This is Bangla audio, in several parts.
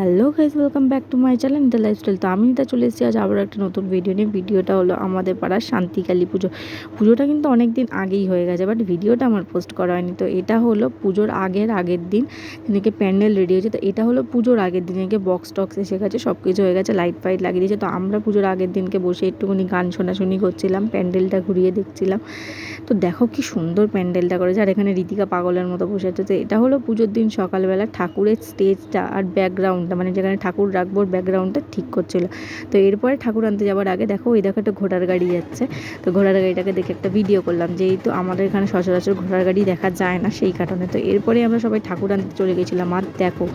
Hello guys, welcome back to my channel Nita lifestyle. তো আমি নিতা চলে এসেছি আজ আবার একটা নতুন ভিডিও নিয়ে। ভিডিওটা হলো আমাদের পাড়ার শান্তিকালী পুজো। পুজোটা কিন্তু অনেক দিন আগেই হয়ে গেছে, বাট ভিডিওটা আমার পোস্ট করা হয়নি। তো এটা হলো পুজোর আগের দিন যেদিকে প্যান্ডেল রেডি হয়েছে। তো এটা হলো পুজোর আগের দিন, এদিকে বক্স টক্স এসে গেছে, সব কিছু হয়ে গেছে, লাইট ফাইট লাগিয়ে দিয়েছে। তো আমরা পুজোর আগের দিনকে বসে একটুখানি গান শোনাশুনি করছিলাম, প্যান্ডেলটা ঘুরিয়ে দেখছিলাম। তো দেখো কি সুন্দর প্যান্ডেলটা করেছে, আর এখানে রীতিকা পাগলের মতো বসে আছে। তো এটা হলো পুজোর দিন সকালবেলা ঠাকুরের স্টেজটা আর ব্যাকগ্রাউন্ডটা, মানে যেখানে ঠাকুর রাখবো ব্যাকগ্রাউন্ডটা ঠিক করছিল। তো এরপরে ঠাকুর আনতে যাওয়ার আগে দেখো একটা ঘোড়ার গাড়ি যাচ্ছে। তো ঘোড়ার গাড়িটাকে দেখে একটা ভিডিও করলাম, যেহেতু আমাদের এখানে সচরাচর ঘোড়ার গাড়ি দেখা যায় না, সেই কারণে। তো এরপরে আমরা সবাই ঠাকুর আনতে চলে গেছিলাম। আর দেখো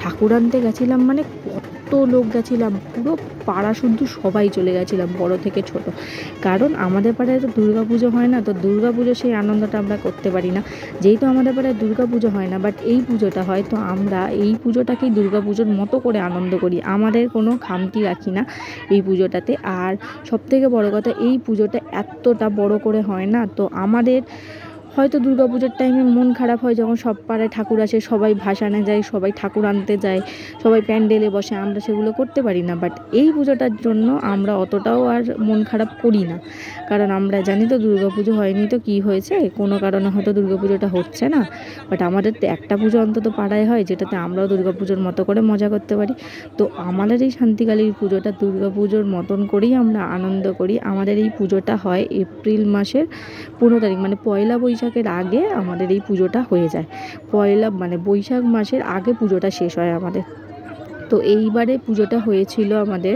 ঠাকুর আনতে গেছিলাম মানে কত লোক গেছিলাম, পুরো পাড়া শুদ্ধ সবাই চলে গেছিলাম, বড় থেকে ছোট। কারণ আমাদের পাড়ায় তো দুর্গা পুজো হয় না, তো দুর্গা পুজো সেই আনন্দটা আমরা করতে পারি না। যেহেতু আমাদের পাড়ায় দুর্গা পুজো হয় না, বাট এই পুজোটা হয়, তো আমরা এই পুজোটাকেই দুর্গা পুজোর মতো করে আনন্দ করি। আমাদের কোনো খামতি রাখি না এই পুজোটাতে। আর সবথেকে বড় কথা, এই পুজোটা এতটা বড় করে হয় না। তো আমাদের হয়তো দুর্গা পুজোর টাইমে মন খারাপ হয় যখন সব পাড়ায় ঠাকুর আসে, সবাই ভাসানে যায়, সবাই ঠাকুর আনতে যায়, সবাই প্যান্ডেলে বসে, আমরা সেগুলো করতে পারি না। বাট এই পুজোটার জন্য আমরা অতটাও আর মন খারাপ করি না, কারণ আমরা জানি তো দুর্গা পুজো হয়নি তো কী হয়েছে, কোনো কারণে হয়তো দুর্গা পুজোটা হচ্ছে না। বাট আমাদের তো একটা পুজো অন্তত পাড়ায় হয়, যেটাতে আমরাও দুর্গা পুজোর মতো করে মজা করতে পারি। তো আমাদের এই শান্তিকালীর পুজোটা দুর্গা পুজোর মতন করেই আমরা আনন্দ করি। আমাদের এই পুজোটা হয় এপ্রিল মাসের 15 তারিখ, মানে পয়লা বৈশাখের আগে আমাদের এই পুজোটা হয়ে যায়। বৈশাখ মাসের আগে পুজোটা শেষ হয় আমাদের। তো এইবারে পুজোটা হয়েছিল আমাদের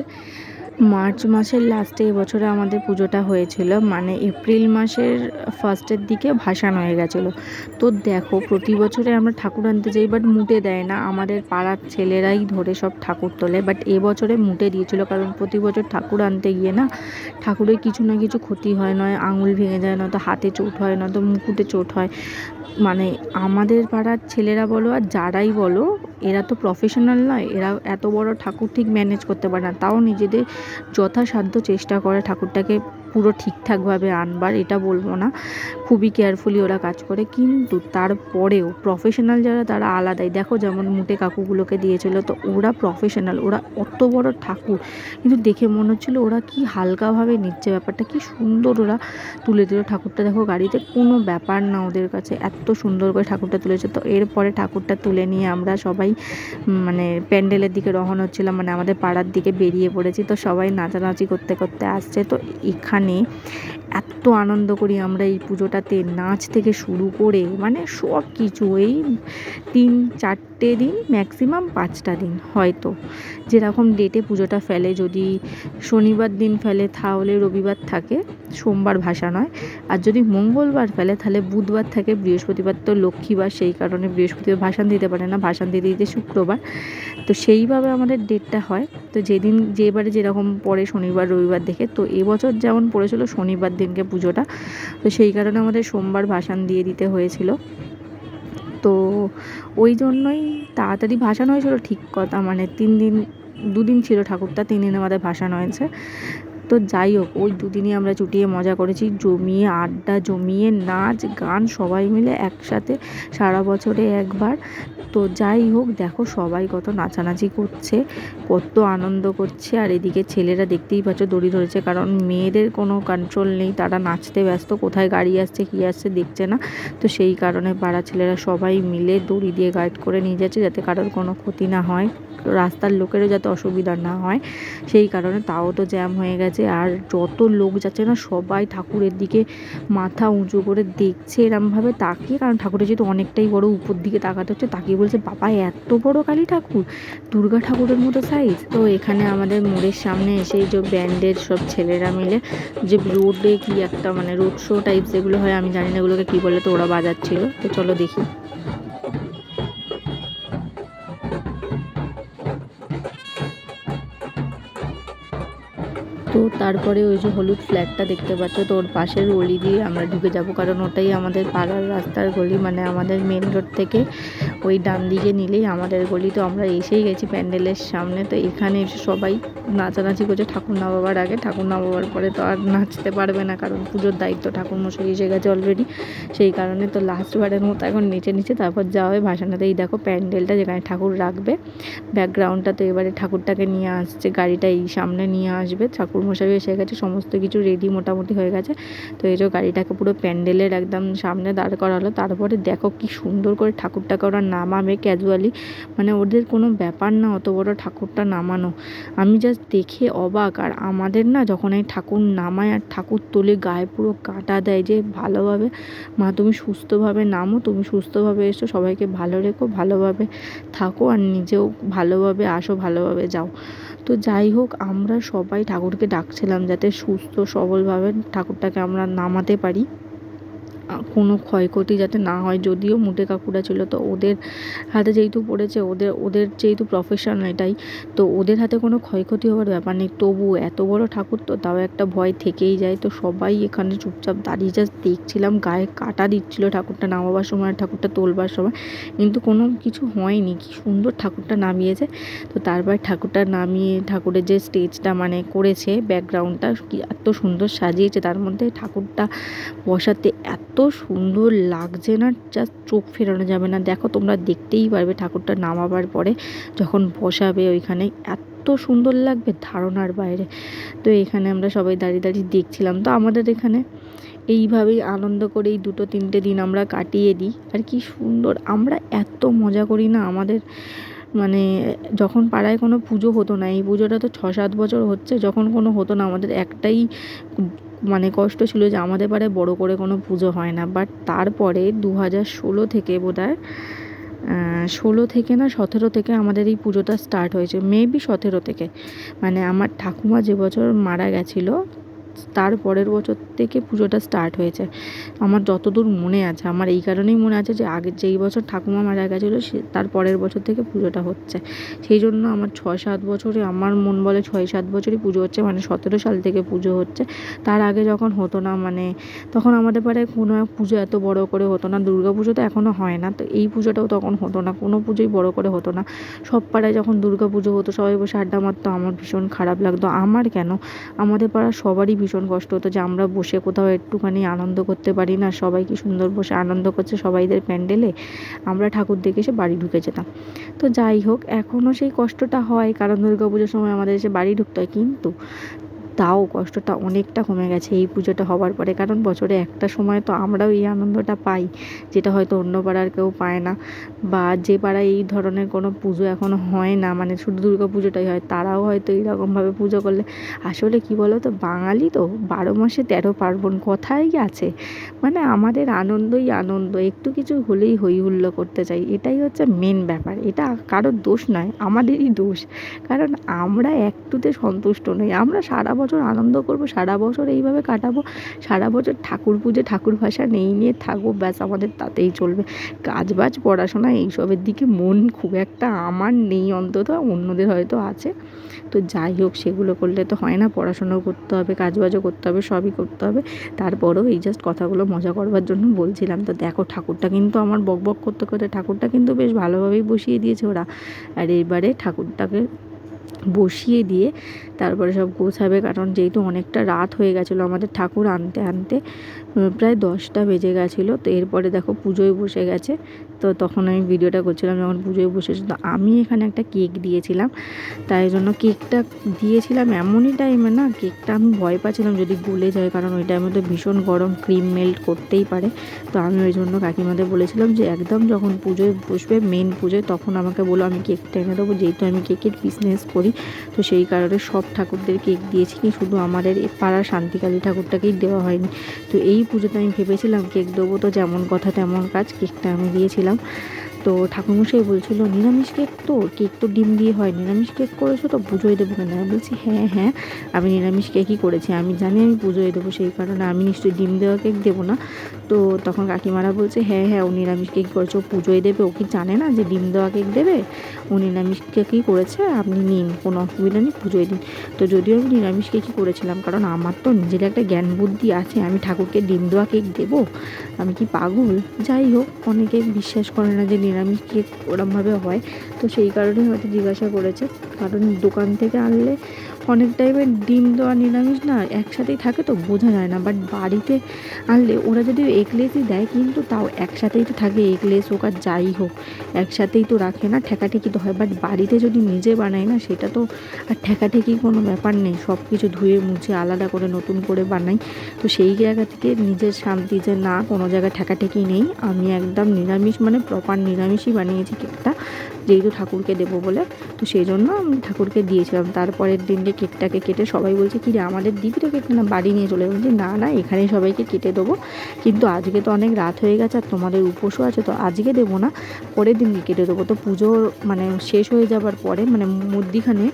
মার্চ মাসের লাস্টে, এবছরে আমাদের পুজোটা হয়েছিল, মানে এপ্রিল মাসের ফার্স্টের দিকে ভাসান হয়ে গেছিলো। তো দেখো প্রতি বছরে আমরা ঠাকুর আনতে যাই, বাট মুটে দেয় না, আমাদের পাড়ার ছেলেরাই ধরে সব ঠাকুর তোলে। বাট এবছরে মুটে দিয়েছিল, কারণ প্রতি বছর ঠাকুর আনতে গিয়ে না ঠাকুরের কিছু না কিছু ক্ষতি হয়, নয় আঙুল ভেঙে যায়, নয়তো হাতে চোট হয়, নয়তো মুকুটে চোট হয়। মানে আমাদের পাড়ার ছেলেরা বলো আর যারাই বলো, এরা তো প্রফেশনাল নয়, এরা এত বড় ঠাকুর ঠিক ম্যানেজ করতে পারে না। তাও নিজেদের যথাসাধ্য চেষ্টা করে ঠাকুরটাকে পুরো ঠিকঠাকভাবে আনবার, এটা বলবো না, খুবই কেয়ারফুলি ওরা কাজ করে। কিন্তু তারপরেও প্রফেশনাল যারা, তারা আলাদাই। দেখো যেমন মুটে কাকুগুলোকে দিয়েছিল, তো ওরা প্রফেশনাল, ওরা অত বড় ঠাকুর, কিন্তু দেখে মনে হচ্ছিলো ওরা কি হালকাভাবে নিচ্ছে ব্যাপারটা, কি সুন্দর ওরা তুলে দিল ঠাকুরটা। দেখো গাড়িতে কোনো ব্যাপার না ওদের কাছে, এত সুন্দর করে ঠাকুরটা তুলেছে। তো এরপরে ঠাকুরটা তুলে নিয়ে আমরা সবাই মানে প্যান্ডেলের দিকে রওনা হচ্ছিলাম, মানে আমাদের পাড়ার দিকে বেরিয়ে পড়েছি। তো সবাই নাচানাচি করতে করতে আসছে। তো এখানে এত আনন্দ করি আমরা এই পুজোটাতে, নাচ থেকে শুরু করে মানে সব কিছু। এই 3-4টে দিন, ম্যাক্সিমাম 5টা দিন, হয়তো যেরকম ডেটে পুজোটা ফেলে, যদি শনিবার দিন ফেলে তাহলে রবিবার থাকে, সোমবার ভাসান হয়। আর যদি মঙ্গলবার ফেলে তাহলে বুধবার থাকে, বৃহস্পতিবার তো লক্ষ্মীবার, সেই কারণে বৃহস্পতিবার ভাসান দিতে পারে না, ভাসান দিতে দিতে শুক্রবার। তো সেইভাবে আমাদের ডেটটা হয়। তো যেবারে যেরকম পড়ে শনিবার রবিবার দেখে, তো এবছর যেমন পড়েছিল শনিবার দিনকে পুজোটা, তো সেই কারণে আমাদের সোমবার ভাসান দিয়ে দিতে হয়েছিল। তো ওই জন্যই তাড়াতাড়ি ভাসান হয়েছিল, ঠিক কথা, মানে 2 দিন ছিল ঠাকুরটা, 3 দিন আমাদের ভাসান হয়েছে। তো যাই হোক, ওই 2 দিনই আমরা চুটিয়ে মজা করেছি, জমিয়ে আড্ডা, জমিয়ে নাচ গান, সবাই মিলে একসাথে, সারা বছরে একবার। তো যাই হোক, দেখো সবাই কত নাচানাচি করছে, কত আনন্দ করছে। আর এদিকে ছেলেরা দেখতেই পাচ্ছ দড়ি ধরেছে, কারণ মেয়েদের কোনো কন্ট্রোল নেই, তারা নাচতে ব্যস্ত, কোথায় গাড়ি আসছে কী আসছে দেখছে না। তো সেই কারণে পাড়া ছেলেরা সবাই মিলে দড়ি দিয়ে গাইড করে নিয়ে যাচ্ছে, যাতে কারোর কোনো ক্ষতি না হয়, রাস্তার লোকেরও যাতে অসুবিধা না হয়, সেই কারণে। তাও তো জ্যাম হয়ে গেছে, আর যত লোক যাচ্ছে না, সবাই ঠাকুরের দিকে মাথা উঁচু করে দেখছে এরমভাবে তাকিয়ে, কারণ ঠাকুরের যেহেতু অনেকটাই বড়, উপর দিকে তাকাতে হচ্ছে, তাকিয়ে বলছে বাবা এত বড় কালী ঠাকুর, দুর্গা ঠাকুরের মতো সাইজ। তো এখানে আমাদের মোড়ের সামনে এসেই যে ব্যান্ডের সব ছেলেরা মিলে, যে রোডে কি একটা মানে রোড শো টাইপ যেগুলো হয়, আমি জানি না এগুলোকে কী বলে, তো ওরা বাজাচ্ছিল। তো চলো দেখি। তো তারপরে ওই যে হলুদ ফ্ল্যাগটা দেখতে পাচ্ছ, তো ওর পাশের গলি দিয়ে আমরা ঢুকে যাব, কারণ ওটাই আমাদের পাড়ার রাস্তার গলি, মানে আমাদের মেন রোড থেকে ওই ডান দিকে নিলেই আমাদের গলি। তো আমরা এসেই গেছি প্যান্ডেলের সামনে। তো এখানে এসে সবাই নাচানাচি করছে ঠাকুর নামাবার আগে। ঠাকুর নামাবার পরে তো আর নাচতে পারবে না, কারণ পুজোর দায়িত্ব ঠাকুরমশাই এসে গেছে অলরেডি। সেই কারণে তো লাস্ট বারের মতো এখন নিচে তারপর যাওয়া হয় ভাসানোতে। এই দেখো প্যান্ডেলটা যেখানে ঠাকুর রাখবে, ব্যাকগ্রাউন্ডটা। তো এবারে ঠাকুরটাকে নিয়ে আসছে, গাড়িটা এই সামনে নিয়ে আসবে। ঠাকুরমশাই এসে গেছে, সমস্ত কিছু রেডি মোটামুটি হয়ে গেছে। তো এই যে গাড়িটাকে পুরো প্যান্ডেলের একদম সামনে দাঁড় করালো। তারপরে দেখো কি সুন্দর করে ঠাকুরটাকে ওরা নামাবে ক্যাজুয়ালি, মানে ওদের কোনো ব্যাপার না অত বড় ঠাকুরটা নামানো। আমি জাস্ট দেখে অবাক। আর আমাদের না যখন এই ঠাকুর নামায় আর ঠাকুর তোলে, গায়ে পুরো কাঁটা দেয় যে ভালোভাবে মা তুমি সুস্থভাবে নামো, তুমি সুস্থভাবে এসো, সবাইকে ভালো রেখো, ভালোভাবে থাকো, আর নিজেও ভালোভাবে আসো, ভালোভাবে যাও। তো যাই হোক, আমরা সবাই ঠাকুরকে ডাকছিলাম যাতে সুস্থ সবলভাবে ঠাকুরটাকে আমরা নামাতে পারি, কোনো ক্ষয়ক্ষতি যাতে না হয়। যদিও মুটে কাকুরা ছিল, তো ওদের হাতে যেহেতু পড়েছে, ওদের যেহেতু প্রফেশন এটাই, তো ওদের হাতে কোনো ক্ষয়ক্ষতি হওয়ার ব্যাপার নেই। তবুও এত বড় ঠাকুর তো তাও একটা ভয় থেকেই যায়। তো সবাই এখানে চুপচাপ দাঁড়িয়ে জাস্ট দেখছিলাম, গায়ে কাটা দিচ্ছিল ঠাকুরটা নামাবার সময়, ঠাকুরটা তোলবার সময়, কিন্তু কোনো কিছু হয়নি। কি সুন্দর ঠাকুরটা নামিয়েছে। তো তারপর ঠাকুরটা নামিয়ে ঠাকুরের যে স্টেজটা মানে করেছে, ব্যাকগ্রাউন্ডটা কি এত সুন্দর সাজিয়েছে, তার মধ্যে ঠাকুরটা বসাতে এত সুন্দর লাগছে না, জাস্ট চোখ ফেরানো যাবে না। দেখো তোমরা দেখতেই পারবে ঠাকুরটা নামাবার পরে যখন বসাবে ওইখানে এত সুন্দর লাগবে ধারণার বাইরে। তো এখানে আমরা সবাই দাঁড়িয়ে দাঁড়িয়ে দেখছিলাম। তো আমাদের এখানে এইভাবেই আনন্দ করে এই 2-3টে দিন আমরা কাটিয়ে দিই। আর কি সুন্দর আমরা এত মজা করি না। আমাদের মানে যখন পাড়ায় কোনো পুজো হতো না, এই পুজোটা তো 6-7 বছর হচ্ছে, যখন কোনো হতো না, আমাদের একটাই মানে কষ্ট ছিল যে আমাদের পাড়ায় বড় করে কোনো পুজো হয় না। বাট তারপরে 2016 থেকে বোধহয় 16 থেকে না 17 থেকে আমাদের এই পুজোটা স্টার্ট হয়েছে, মেবি 17 থেকে। মানে আমার ঠাকুমা যে বছর মারা গেছিলো তার পরের বছর থেকে পুজোটা স্টার্ট হয়েছে, আমার যতদূর মনে আছে। আমার এই কারণেই মনে আছে যে আগের যেই বছর ঠাকুমা মারা গেছিলো তার পরের বছর থেকে পুজোটা হচ্ছে। সেই জন্য আমার 6-7 বছরে, আমার মন বলে 6-7 বছরই পুজো হচ্ছে, মানে 17 সাল থেকে পুজো হচ্ছে। তার আগে যখন হতো না, মানে তখন আমাদের পাড়ায় কোনো পুজো এত বড় করে হতো না। দুর্গা পুজো তো এখনও হয় না, তো এই পুজোটাও তখন হতো না, কোনো পুজোই বড় করে হতো না। সব পাড়ায় যখন দুর্গা পুজো হতো সবাই বসে আড্ডা মারতো, আমার ভীষণ খারাপ লাগতো। আমার কেন, আমাদের পাড়ার সবারই ভীষণ কষ্ট হতো যে আমরা বসে কোথাও একটুখানি আনন্দ করতে পারি না। সবাই কি সুন্দর বসে আনন্দ করছে সবাইদের প্যান্ডেলে, আমরা ঠাকুর দেখে এসে বাড়ি ঢুকে যেতাম। তো যাই হোক, এখনও সেই কষ্টটা হয়, কারণ দুর্গা পুজোর সময় আমাদের এসে বাড়ি ঢুকতে হয়, কিন্তু তাও কষ্টটা অনেকটা কমে গেছে এই পুজোটা হওয়ার পরে। কারণ বছরে একটা সময় তো আমরাও এই আনন্দটা পাই, যেটা হয়তো অন্য পাড়ার কেউ পায় না, বা যে পাড়ায় এই ধরনের কোনো পুজো এখনও হয় না, মানে শুধু দুর্গা পুজোটাই হয়, তারাও হয়তো এইরকমভাবে পুজো করলে। আসলে কি বলো তো, বাঙালি তো 12 মাসে 13 পার্বণ কথাই আছে। মানে আমাদের আনন্দই আনন্দ, একটু কিছু হলেই হই হুল্লো করতে চাই, এটাই হচ্ছে মেন ব্যাপার। এটা কারোর দোষ নয়, আমাদেরই দোষ, কারণ আমরা একটুতে সন্তুষ্ট নই। আমরা সারা বছর আনন্দ করব, সারা বছর এইভাবে কাটাবো, সারা বছর ঠাকুর পুজো ঠাকুর ভাষা নিয়ে থাকবো, ব্যাস আমাদের তাতেই চলবে। কাজবাজ পড়াশোনা এইসবের দিকে মন খুব একটা আমার নেই, অন্তত অন্যদের হয়তো আছে। তো যাই হোক, সেগুলো করলে তো হয় না, পড়াশোনাও করতে হবে, কাজবাজও করতে হবে, সবই করতে হবে। তারপরেও এই জাস্ট কথাগুলো মজা করবার জন্য বলছিলাম। তো দেখো ঠাকুরটা কিন্তু আমার বকবক করতে করতে ঠাকুরটা কিন্তু বেশ ভালোভাবেই বসিয়ে দিয়েছে ওরা। আর এবারে ঠাকুরটাকে বসিয়ে দিয়ে তারপরে সব গোছাবে, কারণ যেহেতু অনেকটা রাত হয়ে গেছিলো আমাদের ঠাকুর আনতে আনতে, প্রায় 10টা বেজে গেছিলো। তো এরপরে দেখো পুজোয় বসে গেছে। তো তখন আমি ভিডিওটা করছিলাম যখন পুজোয় বসেছি। তো আমি এখানে একটা কেক দিয়েছিলাম, তাই জন্য কেকটা দিয়েছিলাম এমনই টাইমে না, কেকটা আমি ভয় পাচ্ছিলাম যদি গলে যায়, কারণ ওই টাইমে তো ভীষণ গরম, ক্রিম মেল্ট করতেই পারে। তো আমি ওই জন্য কাকিমাদের বলেছিলাম যে একদম যখন পুজোয় বসবে, মেন পুজোয়, তখন আমাকে বলো, আমি কেকটা এনে দেবো। যেহেতু আমি কেকের বিজনেস করি, তো সেই কারণে সব ঠাকুরদের কেক দিয়েছি, কি শুধু আমাদের এই পাড়ার শান্তিকালী ঠাকুরটাকেই দেওয়া হয়নি। তো এই পুজোতে আমি ভেবেছিলাম কেক দেবো, তো যেমন কথা তেমন কাজ, কেকটা আমি দিয়েছিলাম। তো ঠাকুরমশাই বলছিল নিরামিষ কেক তো, কেক তো ডিম দিয়ে হয়, নিরামিষ কেক করেছো তো পুজোয় দেবো কেন? আমি বলছি হ্যাঁ হ্যাঁ, আমি নিরামিষ কেকই করেছি, আমি জানি আমি পুজোয় দেবো, সেই কারণে আমি নিশ্চয়ই ডিম দেওয়া কেক দেবো না। তো তখন কাকিমারা বলছে হ্যাঁ হ্যাঁ, ও নিরামিষ কেক করেছে, ও পুজোয় দেবে, ও কি জানে না যে ডিম দেওয়া কেক দেবে? ও নিরামিষ কেকই করেছে, আপনি নিন, কোনো অসুবিধা নেই, পুজোয় দিন। তো যদিও আমি নিরামিষ কেকই করেছিলাম, কারণ আমার তো নিজের একটা জ্ঞান বুদ্ধি আছে, আমি ঠাকুরকে ডিম দেওয়া কেক দেবো? আমি কি পাগল? যাই হোক, অনেকে বিশ্বাস করে না যে নিরামিষ কেক ওরমভাবে হয়, তো সেই কারণেই হয়তো জিজ্ঞাসা করেছে। কারণ দোকান থেকে আনলে অনেক টাইপের ডিম দেওয়া নিরামিষ না একসাথেই থাকে, তো বোঝা যায় না। বাট বাড়িতে আনলে ওরা যদি এগলেসই দেয়, কিন্তু তাও একসাথেই তো থাকে, এগলেস হোক আর যাই হোক একসাথেই তো রাখে না, ঠেকাঠেকি তো হয়। বাট বাড়িতে যদি নিজে বানাই না, সেটা তো আর ঠেকাঠেকি কোনো ব্যাপার নেই, সব কিছু ধুয়ে মুছে আলাদা করে নতুন করে বানাই। তো সেই জায়গা থেকে নিজের শান্তি যে না কোনো জায়গায় ঠেকাঠেকি নেই, আমি একদম নিরামিষ মানে প্রপার নিরামিষই বানিয়েছি কেকটা, যেহেতু ঠাকুরকে দেবো বলে। তো সেই জন্য আমি ঠাকুরকে দিয়েছিলাম। তারপরের দিনকে কেকটাকে কেটে সবাই বলছে কী রে আমাদের দিবি তো কেক, না বাড়ি নিয়ে চলে বলছি না না এখানেই সবাইকে কেটে দেবো, কিন্তু আজকে তো অনেক রাত হয়ে গেছে আর তোমাদের উপোসও আছে, তো আজকে দেবো না, পরের দিনকে কেটে দেবো। তো পুজো মানে শেষ হয়ে যাবার পরে মানে মধ্যিখানে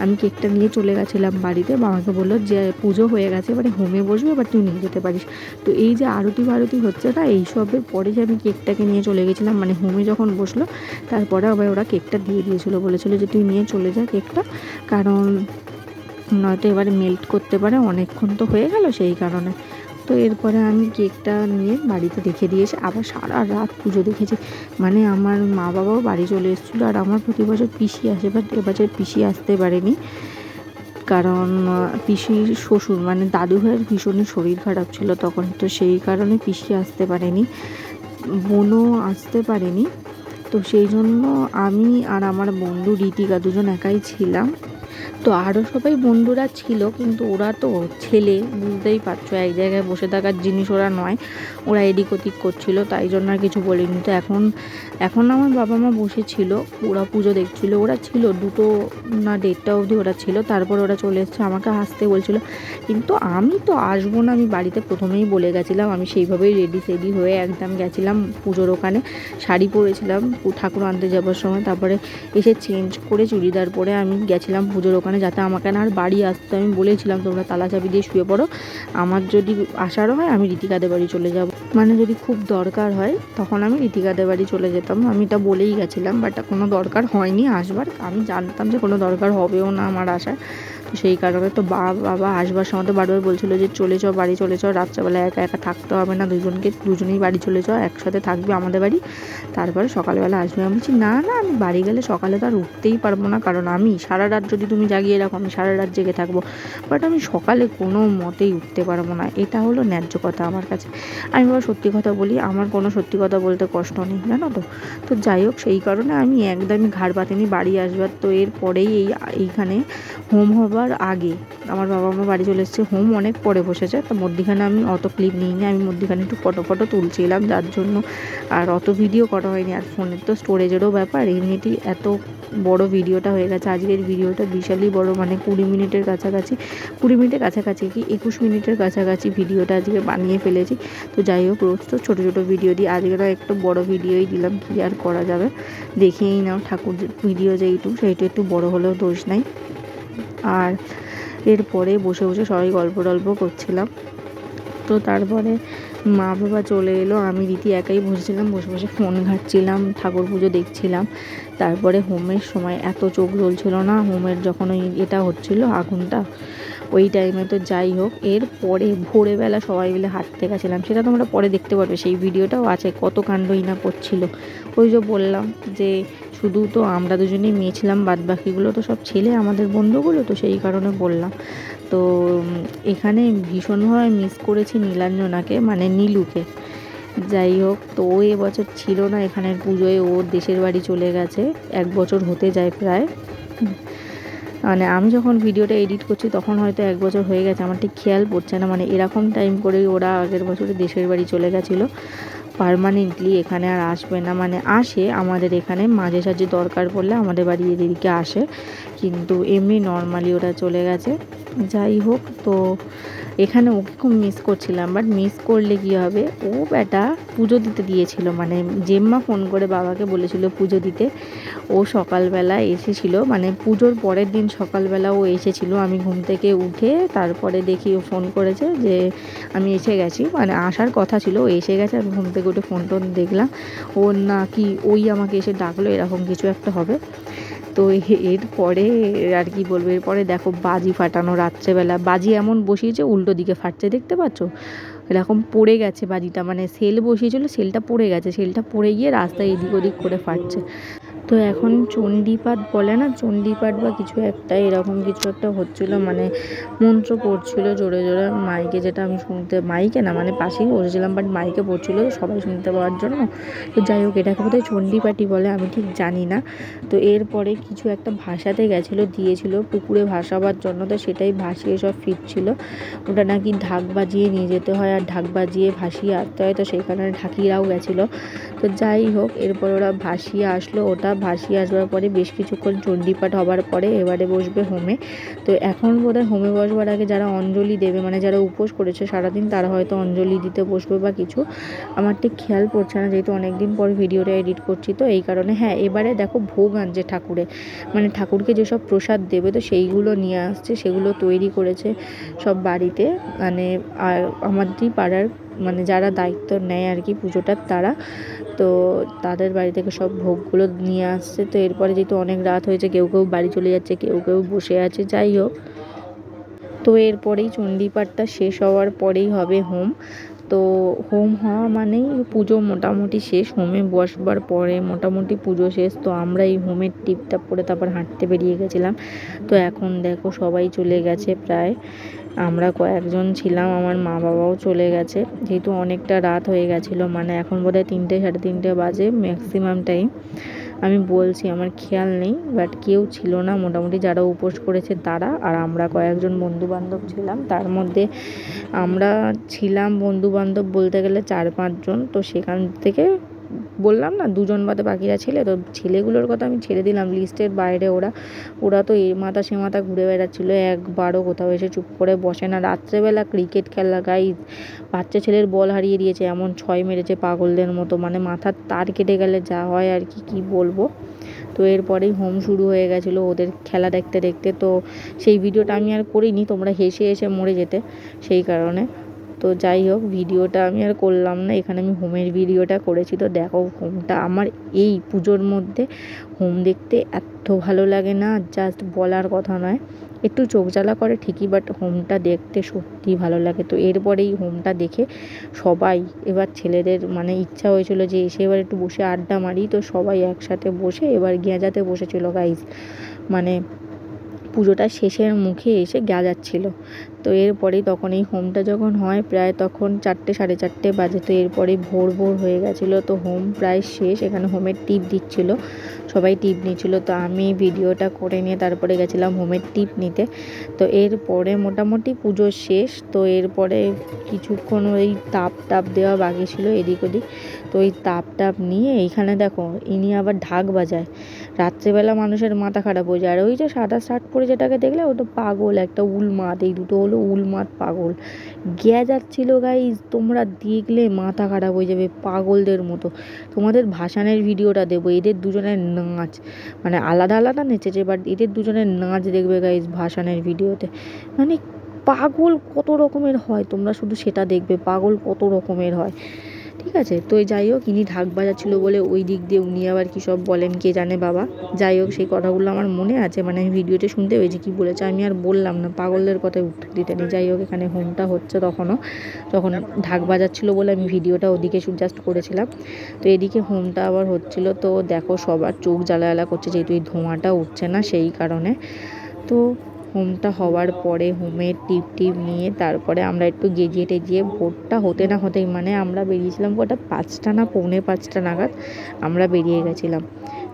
আমি কেকটা নিয়ে চলে গেছিলাম বাড়িতে। বাবাকে বললো যে পুজো হয়ে গেছে, এবারে হোমে বসবে, এবার তুই নিয়ে যেতে পারিস। তো এই যে আরতি ফারতি হচ্ছে না, এইসবের পরে যে আমি কেকটাকে নিয়ে চলে গেছিলাম, মানে হোমে যখন বসলো তারপরে আবার ওরা কেকটা দিয়ে দিয়েছিলো, বলেছিলো যে তুই নিয়ে চলে যা কেকটা, কারণ নয়তো এবারে মেল্ট করতে পারে, অনেকক্ষণ তো হয়ে গেল সেই কারণে। তো এরপরে আমি কেকটা নিয়ে বাড়িতে রেখে দিয়েছি, আবার সারা রাত পুজো দেখেছি। মানে আমার মা বাবাও বাড়ি চলে এসেছিলো, আর আমার প্রতি বছর পিসি আসে, বাট এবছর পিসি আসতে পারেনি, কারণ পিসির শ্বশুর মানে দাদু ভাইয়ের ভীষণই শরীর খারাপ ছিল তখন, তো সেই কারণে পিসি আসতে পারেনি, বোনও আসতে পারেনি। তো সেই জন্য আমি আর আমার বন্ধু ঋতিকা দুজন একাই ছিলাম। তো আরও সবাই বন্ধুরা ছিল, কিন্তু ওরা তো ছেলে, বুঝতেই পারছো এক জায়গায় বসে থাকার জিনিস ওরা নয়, ওরা এদিক ওদিক করছিলো, তাই জন্য আর কিছু বলিনি। তো এখন আমার বাবা মা বসেছিল, ওরা পুজো দেখছিলো, ওরা ছিল 2টো না 1:30 অবধি ওরা ছিল, তারপর ওরা চলে এসছে, আমাকে আসতে বলছিলো, কিন্তু আমি তো আসবো না, আমি বাড়িতে প্রথমেই বলে গেছিলাম। আমি সেইভাবেই রেডি হয়ে একদম গেছিলাম পুজোর ওখানে, শাড়ি পরেছিলাম ঠাকুর আনতে যাবার সময়, তারপরে এসে চেঞ্জ করে চুড়িদার পরে আমি গেছিলাম পুজোর ওখানে, যাতে আমাকে না আর বাড়ি আসতে, আমি বলেছিলাম তোমরা তালা চাবি দিয়ে শুয়ে পড়ো, আমার যদি আসারও হয় আমি ঋতিকাদের বাড়ি চলে যাব, মানে যদি খুব দরকার হয় তখন আমি ঋতিকাদের বাড়ি চলে যেতাম, আমি এটা বলেই গেছিলাম। বাট কোনো দরকার হয়নি আসবার, আমি জানতাম যে কোনো দরকার হবেও না আমার আসার, তো সেই কারণে তো বাবা আসবার সময় তো বারবার বলছিলো যে চলে যাও বাড়ি চলে যাও, রাত্রেবেলা একা একা থাকতে হবে না, দুজনেই বাড়ি চলে যাও, একসাথে থাকবে আমাদের বাড়ি, তারপরে সকালবেলা আসবে। আমি বলছি না না, আমি বাড়ি গেলে সকালে তো আর উঠতেই পারবো না, কারণ আমি সারা রাত যদি তুমি জাগিয়ে রাখো আমি সারা রাত জেগে থাকবো, বাট আমি সকালে কোনো মতেই উঠতে পারবো না, এটা হলো ন্যায্য কথা আমার কাছে। আমি আবার সত্যি কথা বলি, আমার কোনো সত্যি কথা বলতে কষ্ট নেই, জানো তো। তো যাই হোক, সেই কারণে আমি একদমই ঘাড় পাতিনি বাড়ি আসবার। তো এরপরেই এইখানে হোম হবার আগে আমার বাবা মা বাড়ি চলে এসেছে, হোম অনেক পরে বসেছে, তো মধ্যিখানে আমি অত ক্লিপ নিইনি, আমি মধ্যিখানে একটু ফটো তুলছিলাম, যার জন্য আর অত ভিডিও করা হয়নি। আর ফোনের তো স্টোরেজেরও ব্যাপার, এমনিতেই এত বড় ভিডিওটা হয়ে গেছে, আজকের ভিডিওটা বিশালই বড়, মানে 20 মিনিটের কাছাকাছি, 20 মিনিটের কাছাকাছি কি 21 মিনিটের কাছাকাছি ভিডিওটা আজকে বানিয়ে ফেলেছি। তো যাই হোক, রোজ তো ছোটো ছোটো ভিডিও দিই, আজকেরও একটু বড় ভিডিওই দিলাম, কী আর করা যাবে, দেখেই নাও, ঠাকুর ভিডিও সেইটু একটু বড় হলেও দোষ নাই। আর এরপরে বসে বসে সবাই গল্প করছিলাম। তো তারপরে মা বাবা চলে এলো, আমি রীতি একাই বসেছিলাম, বসে বসে ফোন ঘাঁটছিলাম, ঠাকুর পুজো দেখছিলাম। তারপরে হোমের সময় এত চোখ জ্বলছিল না, হোমের যখন ওই এটা হচ্ছিলো আগুনটা, ওই টাইমে। তো যাই হোক, এরপরে ভোরবেলা সবাই মিলে হাঁটতে গেছিলাম, সেটা তোমরা পরে দেখতে পারবে, সেই ভিডিওটাও আছে, কত কাণ্ডই না করছিল। ওই যে বললাম যে শুধু তো আমরা দুজনেই মেয়ে ছিলাম, বাদ বাকিগুলো তো সব ছেলে আমাদের বন্ধুগুলো, তো সেই কারণে বললাম। তো এখানে ভীষণভাবে মিস করেছি নীলাঞ্জনাকে, মানে নীলুকে। যাই হোক, তো ও এবছর ছিল না এখানের পুজোয়, ওর দেশের বাড়ি চলে গেছে, 1 বছর হতে যায় প্রায়। মানে আমি যখন ভিডিওটা এডিট করছি তখন হয়তো 1 বছর হয়ে গেছে, আমার ঠিক খেয়াল পড়ছে না, মানে এরকম টাইম করেই ওরা আগের বছরে দেশের বাড়ি চলে গেছিলো, পার্মানেন্টলি এখানে আর আসবে না, মানে আসে আমাদের এখানে মাঝে সাঝে দরকার পড়লে আমাদের বাড়ি এদিকে আসে, কিন্তু এমনি নর্মালি ওরা চলে গেছে। যাই হোক, তো এখানে ওকে খুব মিস করছিলাম, বাট মিস করলে কী হবে, ও বেটা পুজো দিতে দিয়েছিল, মানে জেম্মা ফোন করে বাবাকে বলেছিল পুজো দিতে, ও সকালবেলা এসেছিল, মানে পুজোর পরের দিন সকালবেলা ও এসেছিল, আমি ঘুম থেকে উঠে তারপরে দেখি ও ফোন করেছে যে আমি এসে গেছি, মানে আসার কথা ছিল, ও এসে গেছে। আমি ঘুম থেকে উঠে ফোন দেখলাম, ও না কি ওই আমাকে এসে ডাকলো, এরকম কিছু একটা হবে। তো এরপরে আর কি বলবো, এরপরে দেখো বাজি ফাটানো, রাত্রেবেলা বাজি এমন বসিয়েছে উল্টো দিকে ফাটছে, দেখতে পাচ্ছ, এরকম পড়ে গেছে বাজিটা, মানে সেল বসিয়েছিল, সেলটা পড়ে গেছে, সেলটা পড়ে গিয়ে রাস্তায় এদিক ওদিক করে ফাটছে। তো এখন চণ্ডীপাঠ বলে না, চণ্ডীপাঠ বা কিছু একটা এরকম কিছু একটা হচ্ছিলো, মানে মন্ত্র পড়ছিল জোরে জোরে মাইকে, যেটা আমি শুনতে, মাইকে না মানে পাশেই বসেছিলাম, বাট মাইকে পড়ছিলো সবাই শুনতে পাওয়ার জন্য। তো যাই হোক, এটাকে বোধহয় চণ্ডীপাঠই বলে, আমি ঠিক জানি না। তো এরপরে কিছু একটা ভাসাতে গেছিলো, দিয়েছিল পুকুরে ভাসাবার জন্য, তো সেটাই ভাসিয়ে সব ফিরছিল। ওটা নাকি ঢাক বাজিয়ে নিয়ে যেতে হয়, আর ঢাক বাজিয়ে ভাসিয়ে আসতে হয়, তো সেইখানে ঢাকিরাও গেছিলো। তো যাই হোক, এরপর ওরা ভাসিয়ে আসলো, ওটা ভাসিয়ে আসবার পরে বেশ কিছুক্ষণ চণ্ডীপাঠ হবার পরে এবারে বসবে হোমে। তো এখন বোধহয় হোমে বসবার আগে যারা অঞ্জলি দেবে, মানে যারা উপোস করেছে সারাদিন, তারা হয়তো অঞ্জলি দিতে বসবে বা কিছু, আমার ঠিক খেয়াল পড়ছে না, যেহেতু অনেকদিন পর ভিডিওটা এডিট করছি তো এই কারণে। হ্যাঁ, এবারে দেখো ভোগ আনছে ঠাকুরে, মানে ঠাকুরকে যেসব প্রসাদ দেবে তো সেইগুলো নিয়ে আসছে, সেগুলো তৈরি করেছে সব বাড়িতে, মানে আর আমাদেরই পাড়ার মানে যারা দায়িত্ব নেয় আর কি পুজোটার, তারা তো তাদের বাড়ি থেকে সব ভোগগুলো নিয়ে আসছে। তো এরপরে যেহেতু অনেক রাত হয়েছে, কেউ কেউ বাড়ি চলে যাচ্ছে, কেউ কেউ বসে আছে, যাই হোক। তো এরপরেই চণ্ডীপাঠটা শেষ হওয়ার পরেই হবে হোম। তো হোম হওয়া মানেই পুজো মোটামুটি শেষ, হোমে বসবার পরে মোটামুটি পুজো শেষ। তো আমরা এই হোমের টিপটা পরে তারপর হাঁটতে বেরিয়ে গেছিলাম। তো এখন দেখো সবাই চলে গেছে প্রায়, আমরা কয়েকজন ছিলাম, আমার মা বাবাও চলে গেছে, যেহেতু অনেকটা রাত হয়ে গেছিলো, মানে এখন বোধহয় 3টে সাড়ে 3টে বাজে ম্যাক্সিমাম টাইম, আমি বলছি আমার খেয়াল নেই, বাট কেউ ছিল না, মোটামুটি যারা উপোস করেছে তারা, আর আমরা কয়েকজন বন্ধুবান্ধব ছিলাম, তার মধ্যে আমরা ছিলাম বন্ধুবান্ধব বলতে গেলে 4-5 জন। তো সেখান থেকে বললাম না 2 জন বাদে বাকিরা ছেলে, তো ছেলেগুলোর কথা আমি ছেড়ে দিলাম, লিস্টের বাইরে ওরা, ওরা তো এ মাথা সে মাথা ঘুরে বেড়াচ্ছিলো, একবারও কোথাও এসে চুপ করে বসে না। রাত্রেবেলা ক্রিকেট খেলা গাইজ, বাচ্চা ছেলের বল হারিয়ে দিয়েছে, এমন 6 মেরেছে পাগলদের মতো, মানে মাথার তার কেটে গেলে যা হয় আর কি, কি বলবো। তো এরপরেই হোম শুরু হয়ে গেছিলো ওদের খেলা দেখতে দেখতে, তো সেই ভিডিওটা আমি আর করিনি, তোমরা হেসে হেসে মরে যেতে সেই কারণে। তো যাই হোক, ভিডিওটা আমি আর করলাম না, এখানে আমি হোমের ভিডিওটা করেছি। তো দেখো হোমটা আমার এই পুজোর মধ্যে হোম দেখতে এত ভালো লাগে না, জাস্ট বলার কথা নয়, একটু চোখ জ্বালা করে ঠিকই, বাট হোমটা দেখতে সত্যিই ভালো লাগে। তো এরপরেই হোমটা দেখে সবাই, এবার ছেলেদের মানে ইচ্ছা হয়েছিল যে এসে এবার একটু বসে আড্ডা মারি, তো সবাই একসাথে বসে এবার গেঁজাতে বসেছিল গাইজ, মানে পুজোটা শেষের মুখে এসে গেঁজাচ্ছিল। তো এরপরেই তখন এই হোমটা যখন হয় প্রায় তখন 4টে সাড়ে 4টে বাজে, তো এরপরেই ভোর ভোর হয়ে গেছিলো। তো হোম প্রায় শেষ, এখানে হোমের টিপ দিচ্ছিলো, সবাই টিপ নিচ্ছিল, তো আমি ভিডিওটা করে নিয়ে তারপরে গেছিলাম হোমের টিপ নিতে। তো এরপরে মোটামুটি পুজো শেষ। তো এরপরে কিছুক্ষণ ওই তাপ দেওয়া বাকি ছিল এদিক ওদিক, তো ওই তাপ নিয়ে এইখানে দেখো ইনি আবার ঢাক বাজায়, রাত্রেবেলা মানুষের মাথা খারাপ হয়ে যায়। আর ওই যে সাদা শার্ট পরে যেটাকে দেখলে, ওটা পাগল একটা উলমাদ, এই দুটো হলো উলমাদ পাগল, গেঁজাচ্ছিল গাইজ, তোমরা দেখলে মাথা খারাপ হয়ে যাবে পাগলদের মতো। তোমাদের ভাসানের ভিডিওটা দেবো, এদের দুজনের নাচ, মানে আলাদা আলাদা নেচেছে, বাট এদের দুজনের নাচ দেখবে গাইজ ভাসানের ভিডিওতে, মানে পাগল কত রকমের হয়, তোমরা শুধু সেটা দেখবে পাগল কত রকমের হয়, ঠিক আছে। তো যাই হোক, ইনি ঢাক বাজাচ্ছিল বলে ওই দিক দিয়ে উনি আবার কী সব বলেন কে জানে বাবা, যাই হোক সেই কথাগুলো আমার মনে আছে, মানে আমি ভিডিওতে শুনতে পেয়েছি কী বলেছে, আমি আর বললাম না, পাগলদের কথায় উত্তর দিতে নেই। যাই হোক, এখানে হোমটা হচ্ছে তখনও, যখন ঢাক বাজাচ্ছিলো বলে আমি ভিডিওটা ওদিকে জাস্ট করেছিলাম। তো এদিকে হোমটা আবার হচ্ছিল, তো দেখো সবার চোখ জ্বালা করছে, যেহেতু এই ধোঁয়াটা উঠছে না সেই কারণে। তো হোমটা হওয়ার পরে হোমের টিপ নিয়ে তারপরে আমরা একটু গেজিয়ে টেজিয়ে, ভোরটা হতে না হতেই, মানে আমরা বেরিয়েছিলাম ওটা 5টা না 4:45 নাগাদ আমরা বেরিয়ে গেছিলাম।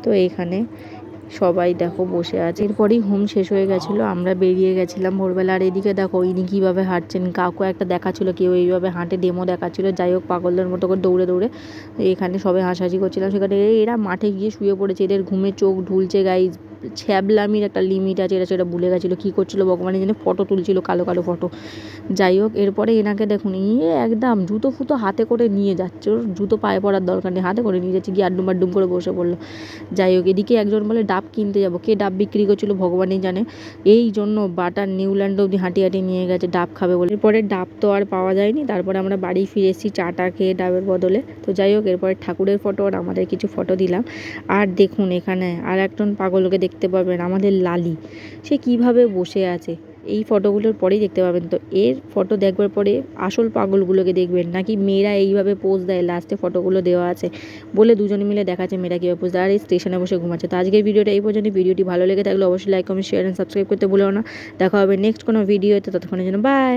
তো এইখানে সবাই দেখো বসে আছে, এরপরেই হোম শেষ হয়ে গেছিলো, আমরা বেরিয়ে গেছিলাম ভোরবেলা। আর এদিকে দেখো ইনি কীভাবে হাঁটছেন, কাউকে একটা দেখাচ্ছিলো, কেউ এইভাবে হাঁটে ডেমো দেখাচ্ছিলো, যাই হোক পাগলদের মতো করে দৌড়ে দৌড়ে। এখানে সবাই হাসাহাসি করছিলাম, সেখানে এরা মাঠে গিয়ে শুয়ে পড়েছে, এদের ঘুমে চোখ ঢুলছে গাইজ, ছ্যাবলামির একটা লিমিট আছে, এরা সেটা ভুলে গেছিলো, কী করছিলো ভগবানের জন্য, ফটো তুলছিল কালো কালো ফটো। যাই হোক, এরপরে এনাকে দেখুন একদম জুতো ফুতো হাতে করে নিয়ে যাচ্ছে, ওর জুতো পায়ে পড়ার দরকার নেই, হাতে করে নিয়ে যাচ্ছে, গিয়ে আড্ডুম করে বসে পড়লো। যাই হোক, এদিকে একজন বলে ডাব কিনতে যাবো, কে ডাব বিক্রি করছিল ভগবানই জানে, এই জন্য বাটার নিউল্যান্ড অবধি হাঁটি নিয়ে গেছে ডাব খাবে বলে। এরপরে ডাব তো আর পাওয়া যায়নি, তারপরে আমরা বাড়ি ফিরে এসেছি চাটা খেয়ে ডাবের বদলে। তো যাই হোক, এরপরে ঠাকুরের ফটো আর আমাদের কিছু ফটো দিলাম। আর দেখুন এখানে আর একজন পাগলকে দেখতে পাবেন, আমাদের লালি, সে কিভাবে বসে আছে, এই ফটোগুলোর পরেই দেখতে পাবেন। তো এর ফটো দেখবার পরে আসল পাগলগুলোকে দেখবেন, নাকি মেয়েরা এইভাবে পোজ দেয়, লাস্টে ফটোগুলো দেওয়া আছে বলে দুজনে মিলে দেখাচ্ছে মেয়েরা কীভাবে পোজ দেয়, আর এই স্টেশনে বসে ঘুমাচ্ছে। তো আজকের ভিডিওটা এই পর্যন্ত। ভিডিওটি ভালো লেগে থাকলে অবশ্যই like comment share and subscribe করতে ভুলো না। দেখা হবে নেক্সট কোনো ভিডিওতে, ততক্ষণের জন্য বাই।